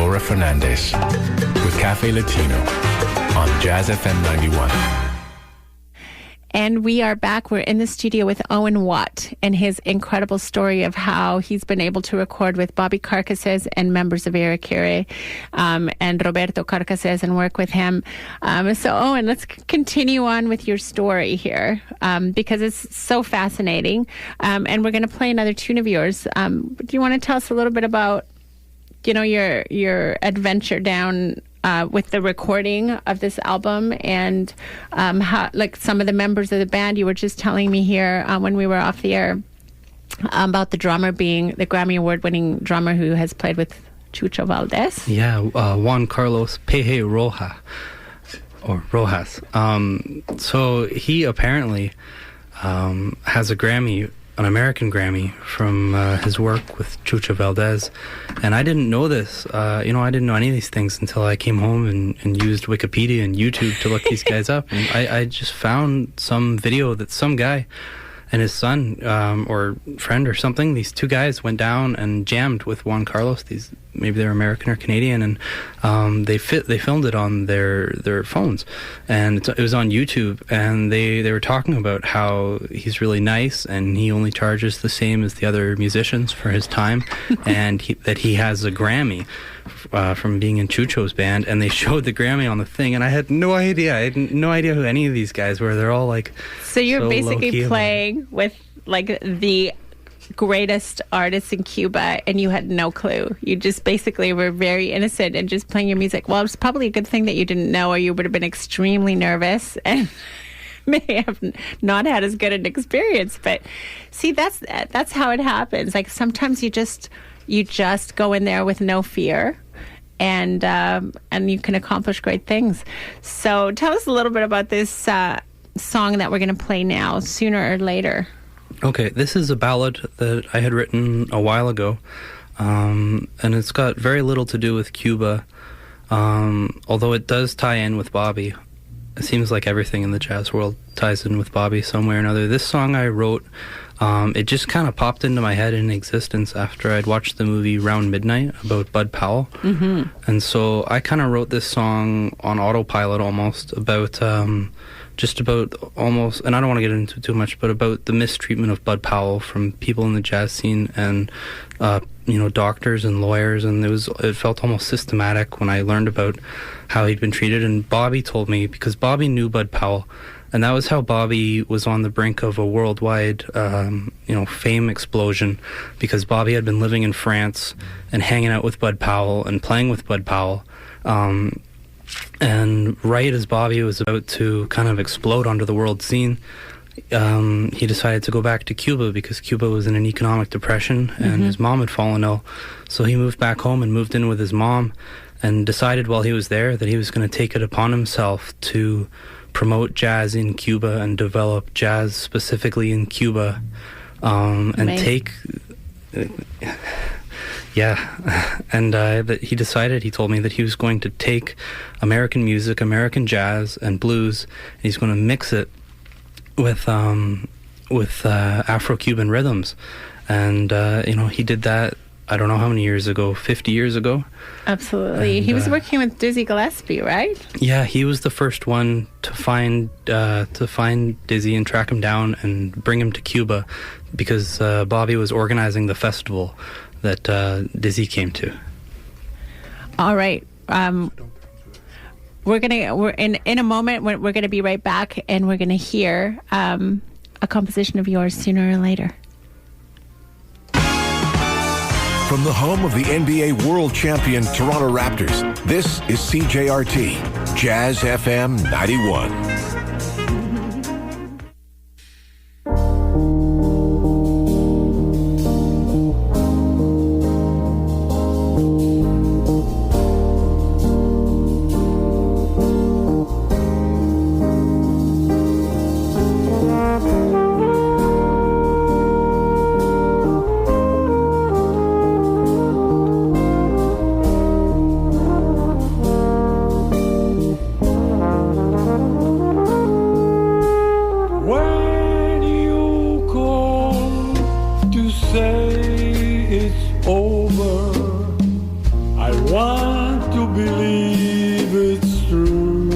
Laura Fernandez with Cafe Latino on Jazz FM 91. And we are back. We're in the studio with Owen Watt and his incredible story of how he's been able to record with Bobby Carcasses and members of Irakere and Roberto Carcasses and work with him. So, Owen, let's continue on with your story here because it's so fascinating. And we're going to play another tune of yours. Do you want to tell us a little bit about, your adventure down with the recording of this album and how, like, some of the members of the band? You were just telling me here when we were off the air about the drummer being the Grammy Award-winning drummer who has played with Chucho Valdez. Yeah, Juan Carlos Peje Rojas. So he apparently has a Grammy, an American Grammy, from his work with Chucho Valdez. And I didn't know this. I didn't know any of these things until I came home and used Wikipedia and YouTube to look these guys up. And I just found some video that some guy and his son or friend or something, these two guys went down and jammed with Juan Carlos. Maybe they're American or Canadian, and they filmed it on their phones, and it was on YouTube. And they were talking about how he's really nice and he only charges the same as the other musicians for his time, and that he has a Grammy from being in Chucho's band. And they showed the Grammy on the thing, and I had no idea. I had no idea who any of these guys were. They're all like, so you're basically playing with like the greatest artists in Cuba, and you had no clue. You just basically were very innocent and just playing your music. Well, it's probably a good thing that you didn't know, or you would have been extremely nervous and may have not had as good an experience. But see, that's how it happens. Like, sometimes you just go in there with no fear, and you can accomplish great things. So tell us a little bit about this song that we're going to play now, Sooner or Later. Okay, this is a ballad that I had written a while ago, and it's got very little to do with Cuba, although it does tie in with Bobby. It seems like everything in the jazz world ties in with Bobby some way or another. This song I wrote, it just kind of popped into my head in existence after I'd watched the movie Round Midnight about Bud Powell. Mm-hmm. And so I kind of wrote this song on autopilot almost about... just about almost, and I don't want to get into too much, but about the mistreatment of Bud Powell from people in the jazz scene and, doctors and lawyers. And it felt almost systematic when I learned about how he'd been treated. And Bobby told me, because Bobby knew Bud Powell, and that was how Bobby was on the brink of a worldwide, fame explosion, because Bobby had been living in France and hanging out with Bud Powell and playing with Bud Powell. And right as Bobby was about to kind of explode onto the world scene, he decided to go back to Cuba because Cuba was in an economic depression and his mom had fallen ill. So he moved back home and moved in with his mom and decided while he was there that he was going to take it upon himself to promote jazz in Cuba and develop jazz specifically in Cuba, and take... Yeah, and that he decided, he told me that he was going to take American music, American jazz and blues, and he's going to mix it with Afro-Cuban rhythms. And, he did that, I don't know how many years ago, 50 years ago. Absolutely. And he was working with Dizzy Gillespie, right? Yeah, he was the first one to find Dizzy and track him down and bring him to Cuba, because Bobby was organizing the festival that Dizzy came to. All right. We're in a moment. We're gonna be right back, and we're gonna hear a composition of yours, Sooner or Later. From the home of the NBA World Champion Toronto Raptors, this is CJRT Jazz FM 91. say it's over. I want believe it's true,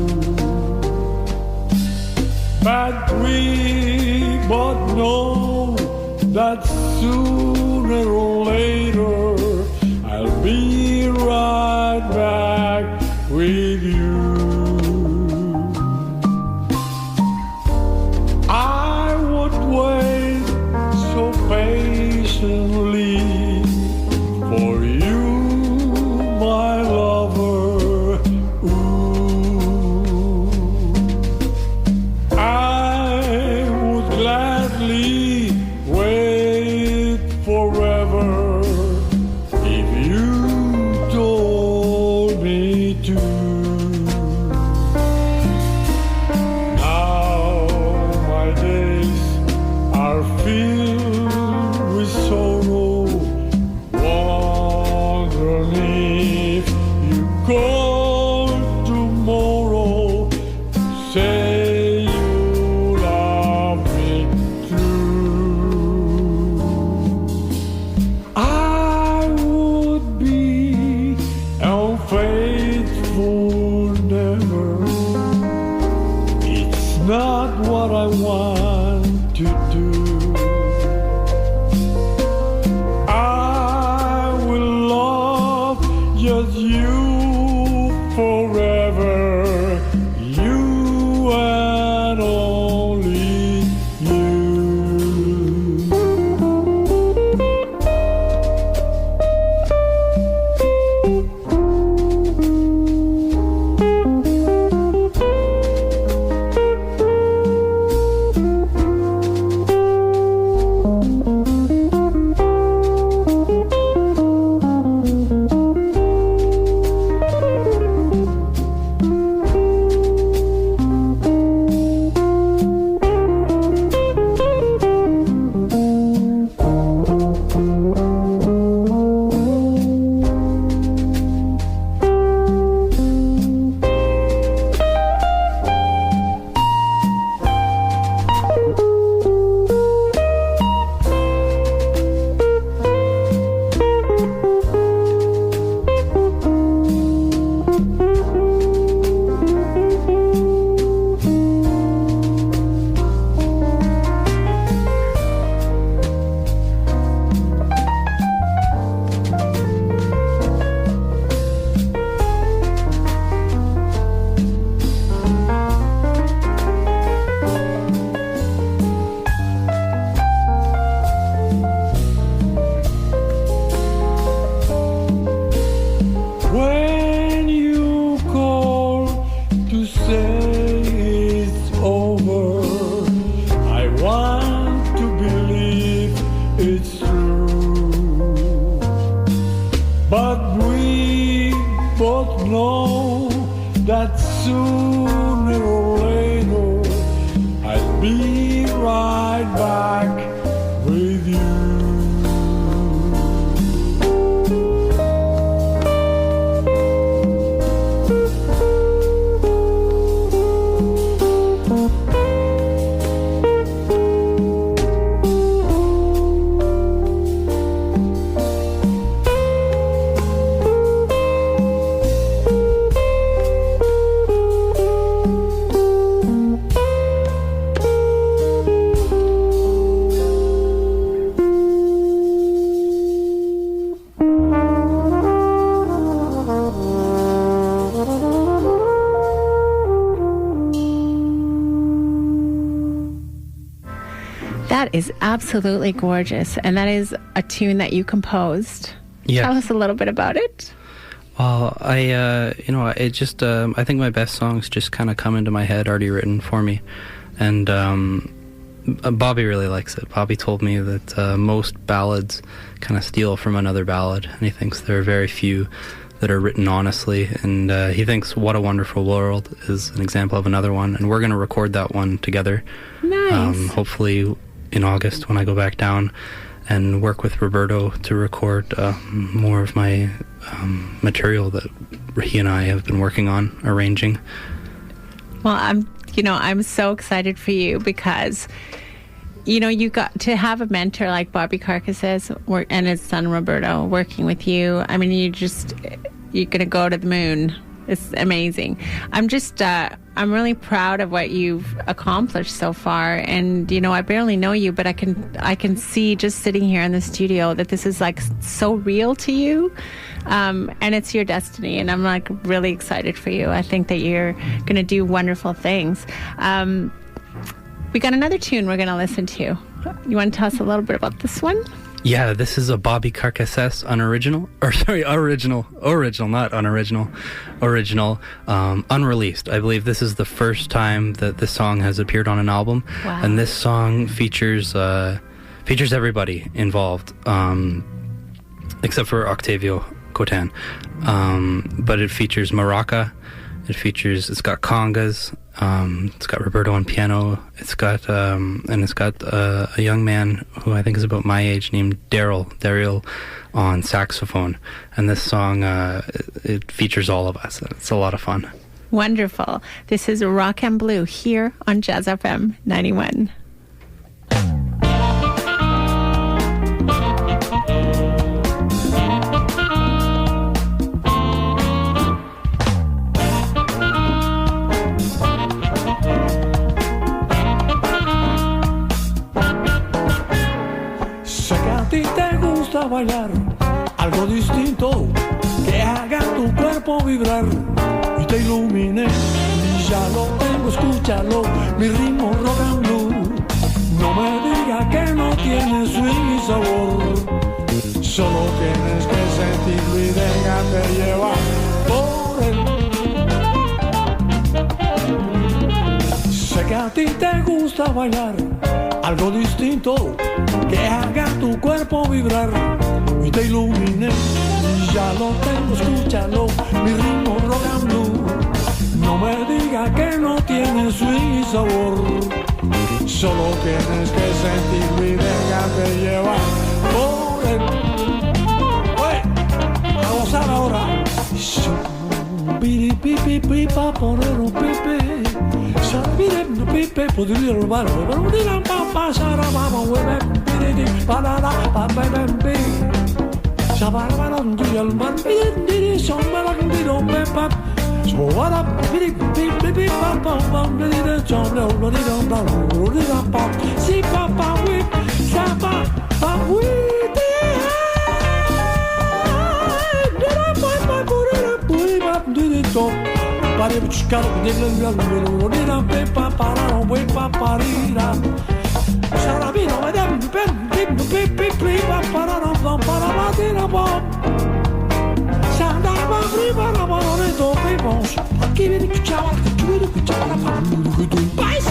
but we both know that sooner or later I'll be right back with you. I would wait so patiently for you, my lover. Ooh, I would gladly wait forever if you told me to. Now my days are filled with sorrow, wondering if you call tomorrow to say you love me true. I would be unfaithful never. It's not what I want to do. I will love just you forever, you and only you. When you call to say it's over, I want to believe it's true, but we both know that sooner or later I'll be right back with you. That is absolutely gorgeous. And that is a tune that you composed. Yes. Tell us a little bit about it. Well, I think my best songs just kind of come into my head, already written for me. And Bobby really likes it. Bobby told me that most ballads kind of steal from another ballad, and he thinks there are very few that are written honestly, and he thinks What a Wonderful World is an example of another one, and we're going to record that one together. Nice. Hopefully in August when I go back down and work with Roberto to record more of my material that he and I have been working on arranging. Well, I'm so excited for you because you got to have a mentor like Bobby Carcasses and his son Roberto working with you. I mean, you're going to go to the moon. It's amazing. I'm really proud of what you've accomplished so far. And, I barely know you, but I can see just sitting here in the studio that this is like so real to you. And it's your destiny. And I'm like really excited for you. I think that you're going to do wonderful things. We got another tune we're going to listen to. You want to tell us a little bit about this one? Yeah, this is a Bobby Carcasses unreleased, unreleased. I believe this is the first time that this song has appeared on an album. Wow. And this song features everybody involved, except for Octavio Cotan. But it features maraca, it's got congas, it's got Roberto on piano, it's got a young man who I think is about my age named Daryl on saxophone. And this song, it features all of us. It's a lot of fun. Wonderful. This is Rock and Blue here on Jazz FM 91. Bailar algo distinto que haga tu cuerpo vibrar y te ilumine, y ya lo tengo, escúchalo, mi ritmo rock and blue. No me diga que no tiene swing y sabor, solo tienes que sentirlo y déjate llevar por él. Sé que a ti te gusta bailar algo distinto que haga tu cuerpo vibrar y te ilumine, y ya lo tengo, escúchalo, mi ritmo rock and blue. No me diga que no tiene swing y sabor, solo tienes que sentirlo y déjate llevar por él. Oye, a gozar ahora. Piri pipi pipa poner un pipi. Sabire no pipe podría robar, pero no dirán papá, sara mama, hueve, piri, parada, papá, bembi. Sabarbaran, duyal, man, piri, son balan, diro, pepa. So what up, piri, pipi, papa, bam, diri, son, no, no, diro, bam, no, diro, pop. Si papa, whip, sapa, papa, whip, dira, papa, puri, pap, diri, top. Pare buscar nel dira pepa para no pepa parira sarabino madam pem pipi priva para no para madera bom sanda ma priva na barone do pepos que viene que chava paz.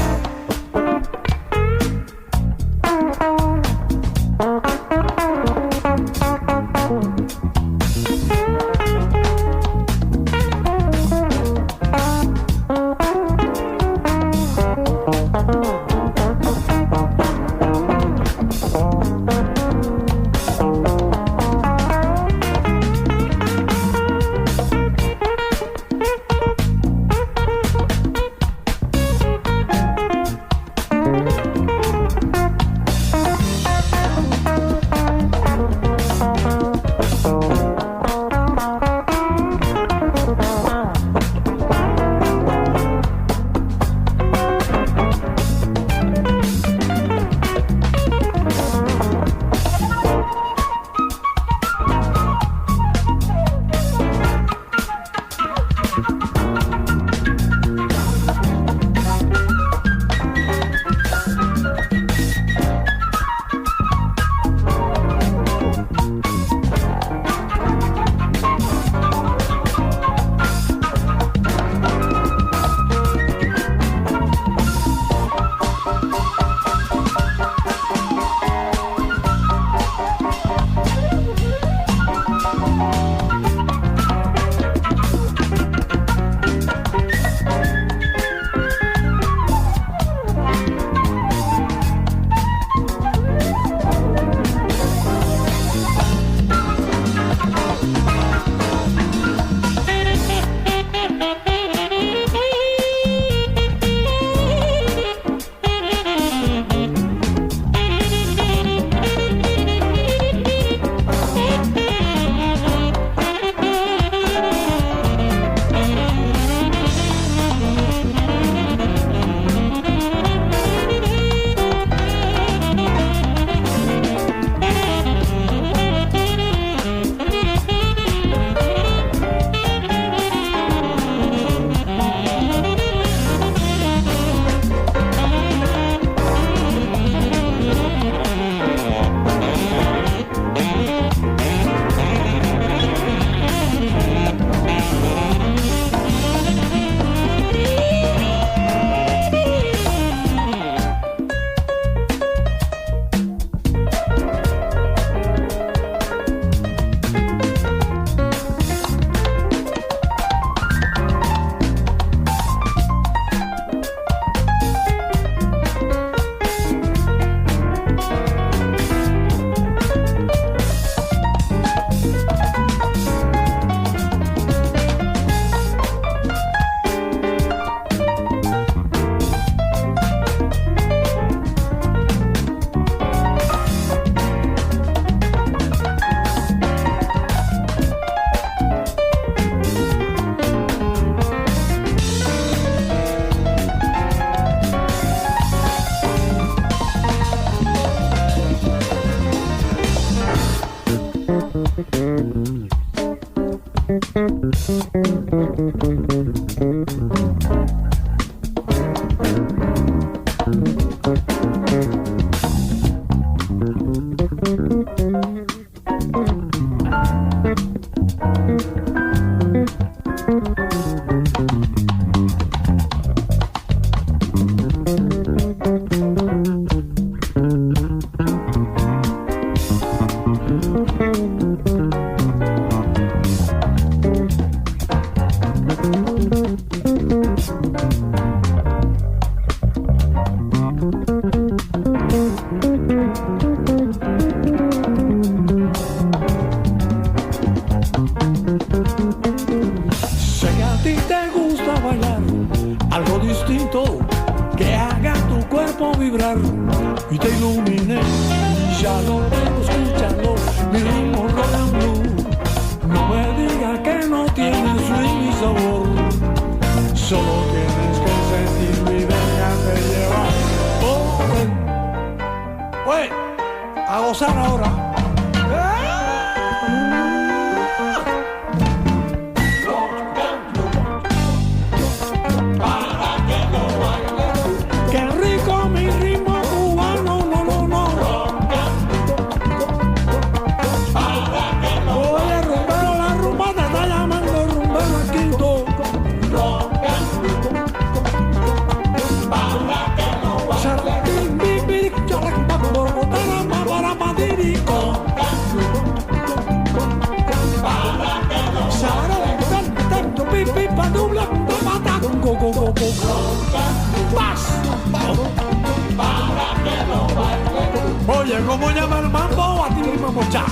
Oye, ¿cómo llama el mambo? A ti mismo, mocha.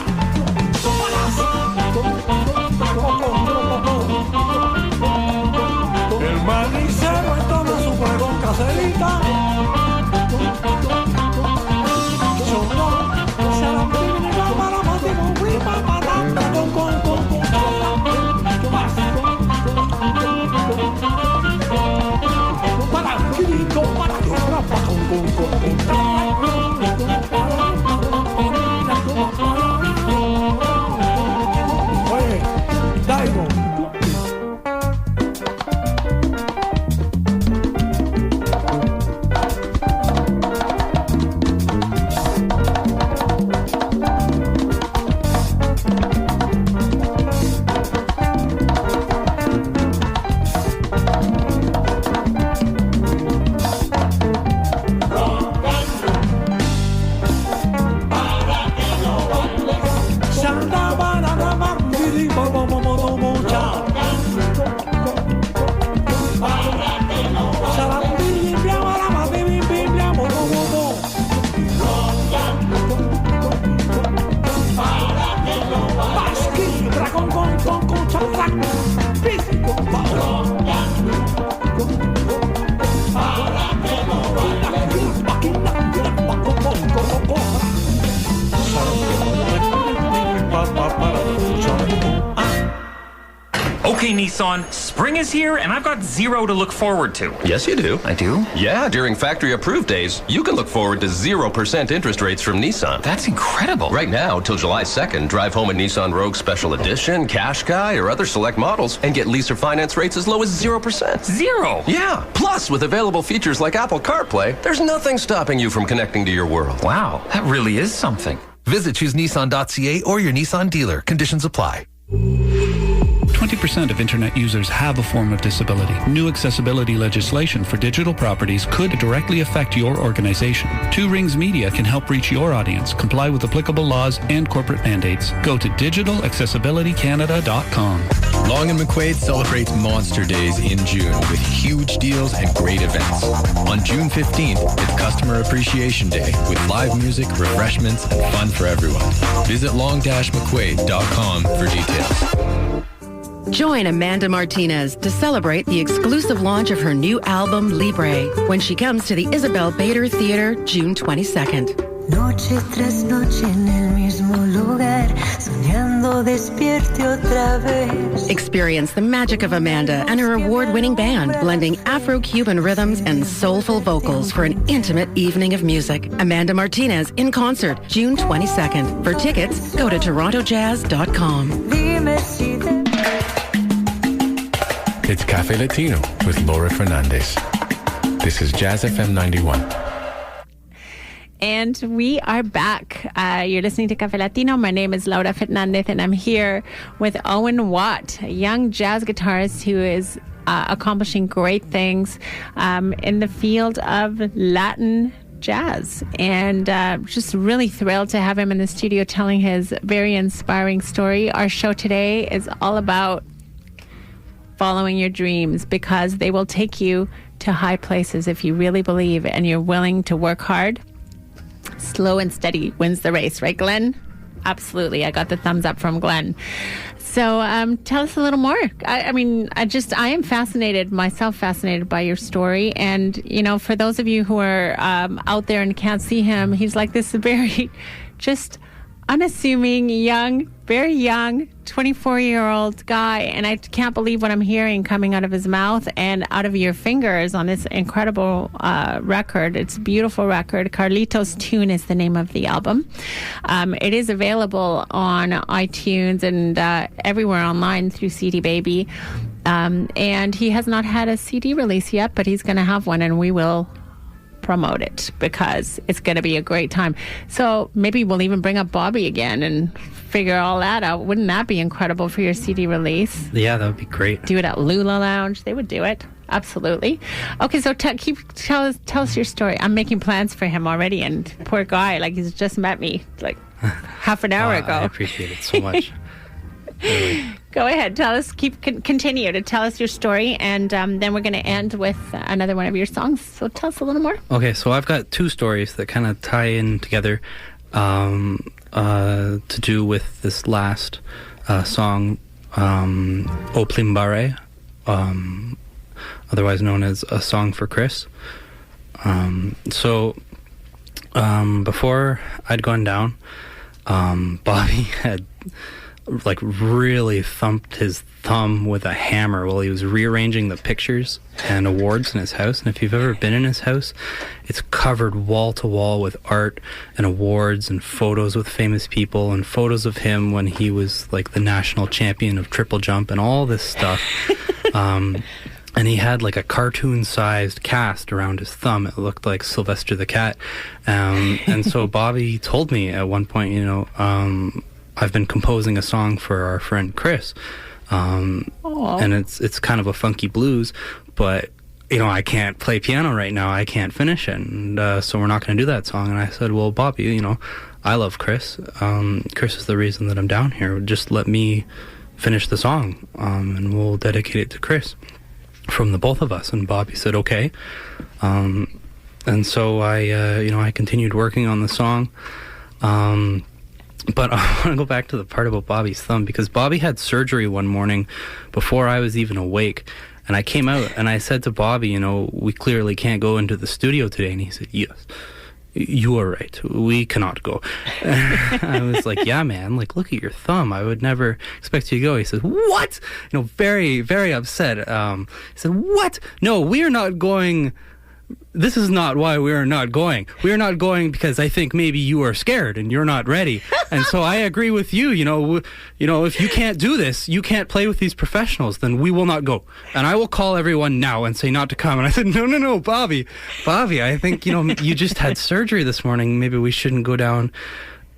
El manicero en toda su pregón caserita. Oye, Daigo. Okay, Nissan, spring is here and I've got zero to look forward to. Yes, you do. I do? Yeah, during factory approved days, you can look forward to 0% interest rates from Nissan. That's incredible. Right now, till July 2nd, drive home a Nissan Rogue Special Edition, Qashqai, or other select models and get lease or finance rates as low as 0%. Zero? Yeah. Plus, with available features like Apple CarPlay, there's nothing stopping you from connecting to your world. Wow, that really is something. Visit choosenissan.ca or your Nissan dealer. Conditions apply. 20% of internet users have a form of disability. New accessibility legislation for digital properties could directly affect your organization. Two Rings Media can help reach your audience, comply with applicable laws and corporate mandates. Go to digitalaccessibilitycanada.com. Long & McQuaid celebrates Monster Days in June with huge deals and great events. On June 15th, it's Customer Appreciation Day with live music, refreshments, and fun for everyone. Visit long-mcquaid.com for details. Join Amanda Martinez to celebrate the exclusive launch of her new album, Libre, when she comes to the Isabel Bader Theater, June 22nd. Noche tras noche en el mismo lugar, soñando despierte otra vez. Experience the magic of Amanda and her award-winning band, blending Afro-Cuban rhythms and soulful vocals for an intimate evening of music. Amanda Martinez in concert, June 22nd. For tickets, go to torontojazz.com. Dime si te... It's Cafe Latino with Laura Fernandez. This is Jazz FM 91. And we are back. You're listening to Cafe Latino. My name is Laura Fernandez, and I'm here with Owen Watt, a young jazz guitarist who is accomplishing great things in the field of Latin jazz. And just really thrilled to have him in the studio telling his very inspiring story. Our show today is all about following your dreams, because they will take you to high places if you really believe and you're willing to work hard. Slow and steady wins the race, right, Glenn? Absolutely. I got the thumbs up from Glenn. So tell us a little more. I am fascinated by your story. And, you know, for those of you who are out there and can't see him, he's like this very just unassuming, very young, 24-year-old guy. And I can't believe what I'm hearing coming out of his mouth and out of your fingers on this incredible record. It's a beautiful record. Carlitos Tune is the name of the album. It is available on iTunes and everywhere online through CD Baby. And he has not had a CD release yet, but he's going to have one, and we will promote it because it's going to be a great time. So maybe we'll even bring up Bobby again and figure all that out. Wouldn't that be incredible for your CD release? Yeah, that would be great. Do it at Lula Lounge. They would do it. Absolutely. Okay, so tell us your story. I'm making plans for him already, and poor guy, like he's just met me like half an hour ago. I appreciate it so much. Really. Go ahead. Tell us. Continue to tell us your story, and then we're going to end with another one of your songs. So tell us a little more. Okay, so I've got two stories that kind of tie in together to do with this last song, O Plimbare, otherwise known as A Song for Chris. So before I'd gone down, Bobby had like really thumped his thumb with a hammer while he was rearranging the pictures and awards in his house. And if you've ever been in his house, it's covered wall to wall with art and awards and photos with famous people and photos of him when he was like the national champion of triple jump and all this stuff. And he had like a cartoon-sized cast around his thumb. It looked like Sylvester the Cat. And so Bobby told me at one point, you know, I've been composing a song for our friend Chris, and it's kind of a funky blues, but you know I can't play piano right now. I can't finish it, and so we're not going to do that song. And I said, well, Bobby, you know, I love Chris. Chris is the reason that I'm down here. Just let me finish the song, and we'll dedicate it to Chris from the both of us. And Bobby said, okay. And so I continued working on the song. But I want to go back to the part about Bobby's thumb, because Bobby had surgery one morning before I was even awake. And I came out and I said to Bobby, you know, we clearly can't go into the studio today. And he said, yes, you are right. We cannot go. I was like, yeah, man, like, look at your thumb. I would never expect you to go. He said, what? You know, very, very upset. He said, what? No, we are not going. This is not why we are not going. We are not going because I think maybe you are scared and you're not ready. And so I agree with you. You know, if you can't do this, you can't play with these professionals, then we will not go. And I will call everyone now and say not to come. And I said, no, Bobby, I think, you know, you just had surgery this morning. Maybe we shouldn't go down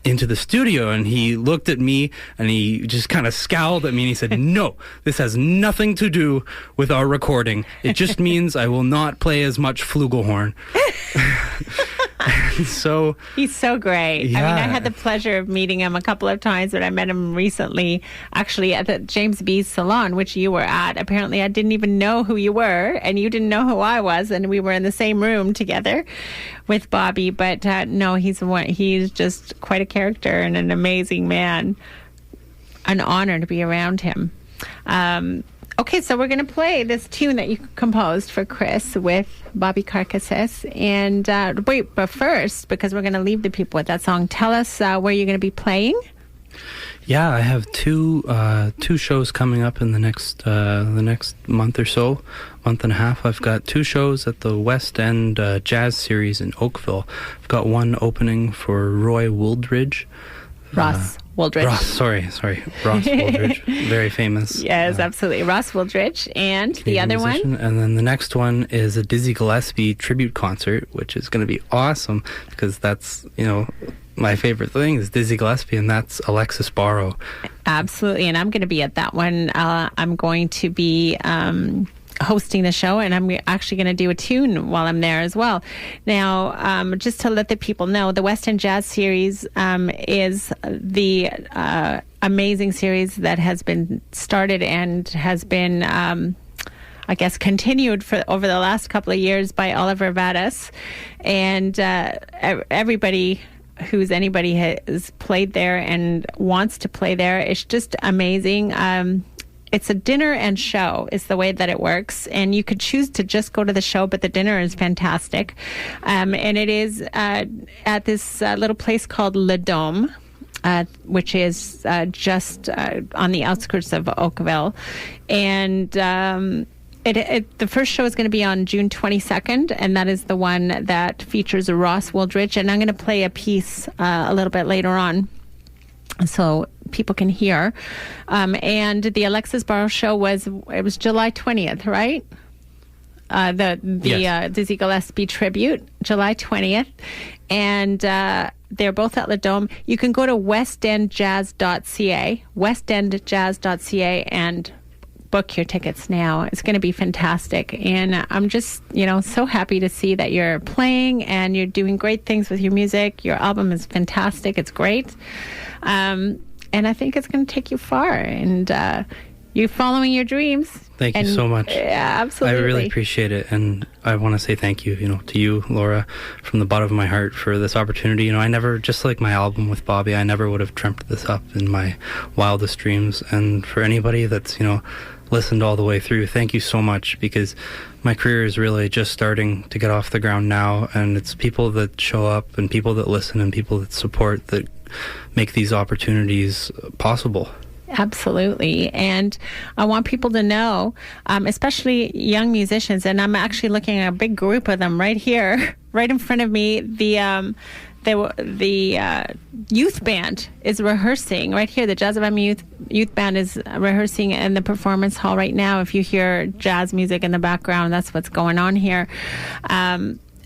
into the studio. And he looked at me and he just kind of scowled at me and he said, no, this has nothing to do with our recording. It just means I will not play as much flugelhorn. So he's so great. Yeah. I mean, I had the pleasure of meeting him a couple of times, but I met him recently, actually at the James B's salon, which you were at. Apparently, I didn't even know who you were, and you didn't know who I was, and we were in the same room together with Bobby. But no, he's just quite a character and an amazing man. An honor to be around him. Okay, so we're going to play this tune that you composed for Chris with Bobby Carcasses. And wait, but first, because we're going to leave the people with that song, tell us where you're going to be playing. Yeah, I have two shows coming up in the next month or so, month and a half. I've got two shows at the West End Jazz Series in Oakville. I've got one opening for Roy Wooldridge. Wooldridge. Ross Wooldridge, very famous. Yes, absolutely. Ross Wooldridge. And the other musician. one? And then the next one is a Dizzy Gillespie tribute concert, which is going to be awesome because that's, my favorite thing is Dizzy Gillespie, and that's Alexis Barrow. Absolutely. And I'm going to be at that one. I'm going to be hosting the show, and I'm actually going to do a tune while I'm there as well. Now, just to let the people know, the West End Jazz Series is the amazing series that has been started and has been continued for over the last couple of years by Oliver Vadas, and everybody anybody has played there and wants to play there. It's just amazing. It's a dinner and show is the way that it works, and you could choose to just go to the show, but the dinner is fantastic, and it is at this little place called Le Dome, which is just on the outskirts of Oakville, and the first show is going to be on June 22nd, and that is the one that features Ross Wooldridge, and I'm going to play a piece a little bit later on, so people can hear. And the Alexis Barrow show was July 20th, right? Yes. Dizzy Gillespie tribute, July 20th. And they're both at Le Dome. You can go to westendjazz.ca, and book your tickets now. It's going to be fantastic. And I'm just, so happy to see that you're playing and you're doing great things with your music. Your album is fantastic. It's great. And I think it's going to take you far. And you're following your dreams. Thank you so much. Yeah, absolutely. I really appreciate it. And I want to say thank you, to you, Laura, from the bottom of my heart for this opportunity. I never, just like my album with Bobby, I never would have dreamt this up in my wildest dreams. And for anybody that's, listened all the way through, thank you so much, because my career is really just starting to get off the ground now, and it's people that show up and people that listen and people that support that make these opportunities possible. Absolutely. And I want people to know, especially young musicians, and I'm actually looking at a big group of them right here, right in front of me. The youth band is rehearsing right here. The Jazz FM youth band is rehearsing in the performance hall right now. If you hear jazz music in the background, that's what's going on here.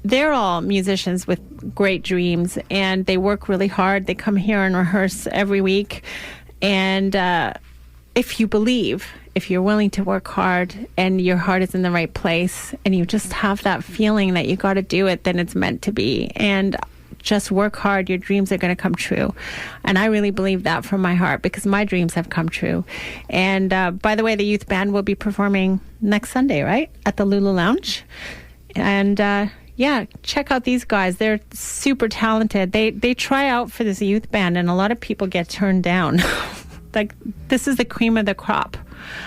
They're all musicians with great dreams, and they work really hard. They come here and rehearse every week. And if you believe, if you're willing to work hard and your heart is in the right place and you just have that feeling that you got to do it, then it's meant to be. And just work hard, your dreams are going to come true. And I really believe that from my heart, because my dreams have come true. And by the way, the youth band will be performing next Sunday, right? At the Lulu Lounge. And check out these guys. They're super talented. They try out for this youth band, and a lot of people get turned down. Like, this is the cream of the crop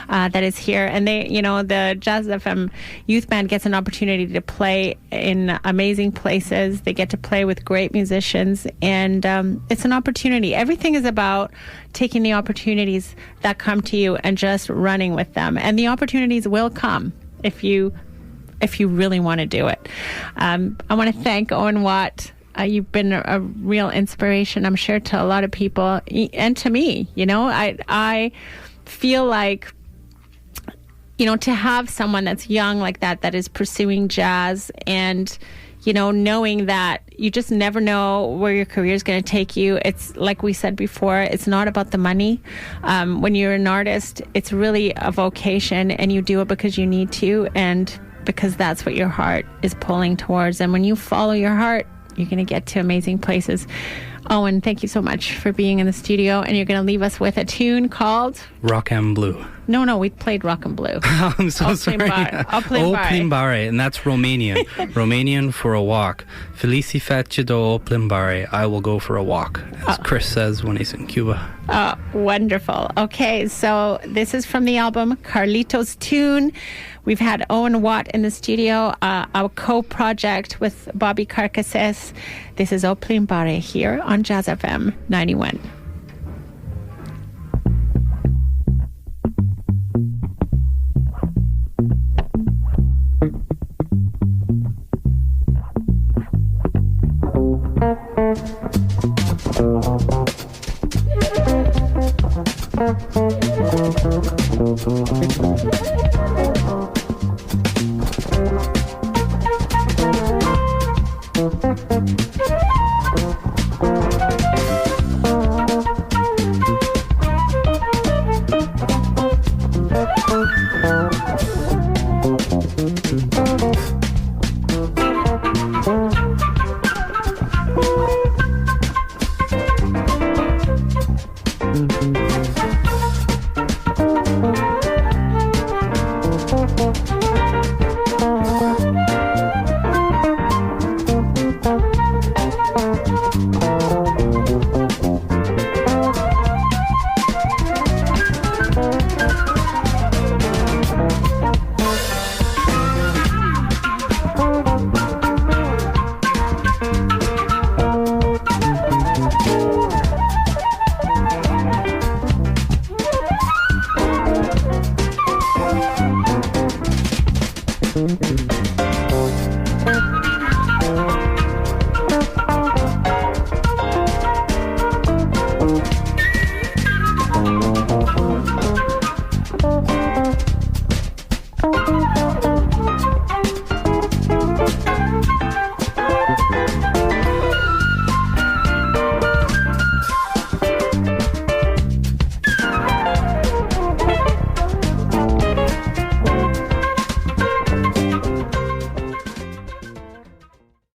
that is here. And they, the Jazz FM youth band gets an opportunity to play in amazing places. They get to play with great musicians, and it's an opportunity. Everything is about taking the opportunities that come to you and just running with them. And the opportunities will come if you really want to do it. I want to thank Owen Watt. You've been a real inspiration, I'm sure, to a lot of people and to me. I feel like, to have someone that's young like that is pursuing jazz, and, knowing that you just never know where your career is going to take you. It's like we said before, it's not about the money. When you're an artist, it's really a vocation, and you do it because you need to, and because that's what your heart is pulling towards. And when you follow your heart, you're going to get to amazing places. Owen, thank you so much for being in the studio. And you're going to leave us with a tune called Rock and Blue. No, we played Rock and Blue. I'm so sorry. I'll play O plimbare, and that's Romanian. Romanian for a walk. Felici face do o plimbare. I will go for a walk, as Chris says when he's in Cuba. Wonderful. Okay, so this is from the album Carlito's Tune. We've had Owen Watt in the studio, our co-project with Bobby Carcasses. This is O plimbare here on Jazz FM 91.